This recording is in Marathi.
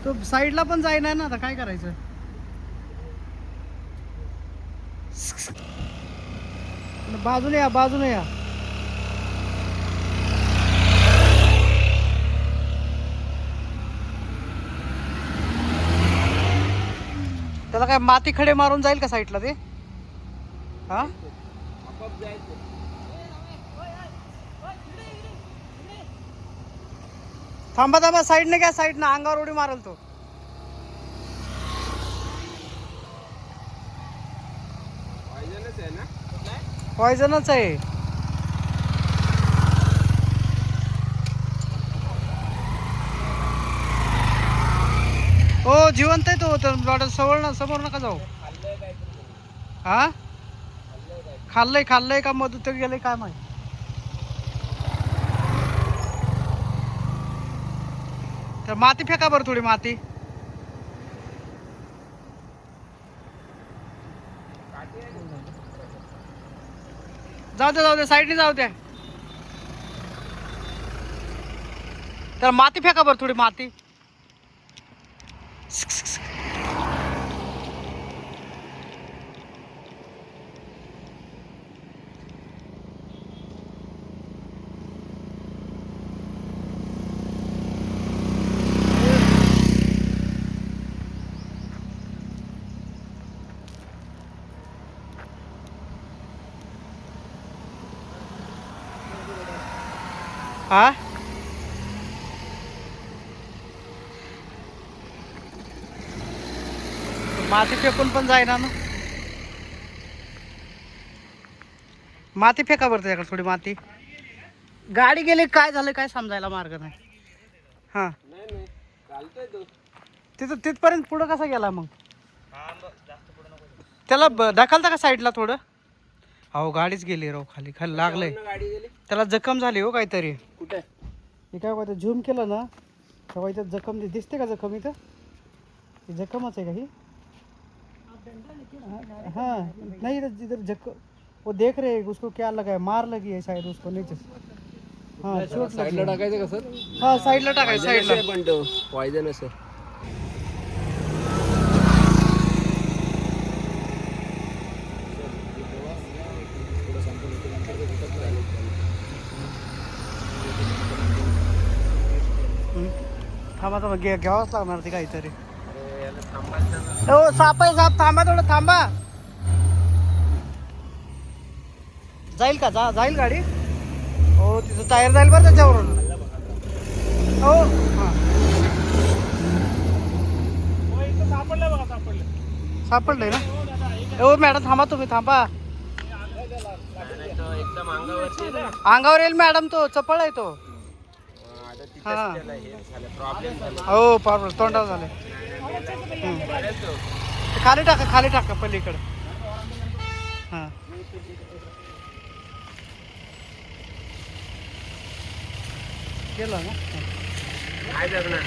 तो साईडला पण जाईना ना, आता काय करायचं. बाजूने या, बाजूने या. त्याला काय माती खडे मारून जाईल का साईडला ते? हा थांबा थांबा, साईडने घ्या, साईडनं अंगावर उडी मारल तो. पॉइझनच आहे. हो जिवंत आहे तो. तर समोर नका जाऊ. हा खाल्लंय का मधू तर गेलंय काय माहिती. तर माती फेका बरं, थोडी माती. जाऊ दे साईडने जाऊ द्या. तर माती फेका बरं, थोडी माती. हा माती फेकून पण जाईना ना. माती फेका बरं त्याच्याकडे, थोडी माती. गाडी गेली काय झालं काय समजायला मार्ग नाही. हा तिथं तिथपर्यंत पुढं कसा गेला मग? त्याला ढकलता का साईडला थोडं? अहो गाडीच गेली राव, खाली खाली लागलंय. त्याला जखम झाली हो काहीतरी. कुठे? हे काय होतं, झूम केलं ना तेव्हा इथं जखम दिसते का? जखम इथं जखमच आहे का ही? हाँ नहीं, इधर जखम वो देख रहे उसको क्या लगा है, मार लगी है शायद उसको नीचे. हाँ चोट साईडला टाकायचं का सर? हाँ साईडला टाकायचं, साईडला. पण तो पॉइझनस आहे. थांबा थांबा, घ्यावाच लागणार ते काहीतरी. हो साप आहे, साप. थांबा थोडं, थांबा. जाईल का? जाईल गाडी. हो तिथं टायर जाईल बरं त्याच्यावरून. हो हां सापडलंय ना. हो मॅडम थांबा, तुम्ही थांबा. एकदम अंगावर येईल मॅडम, तो चपळ आहे तो. हा हो प्रॉब्लेम तोंडावर झालं. खाली टाका पलीकडे. हां केलं ना. काय जगणार?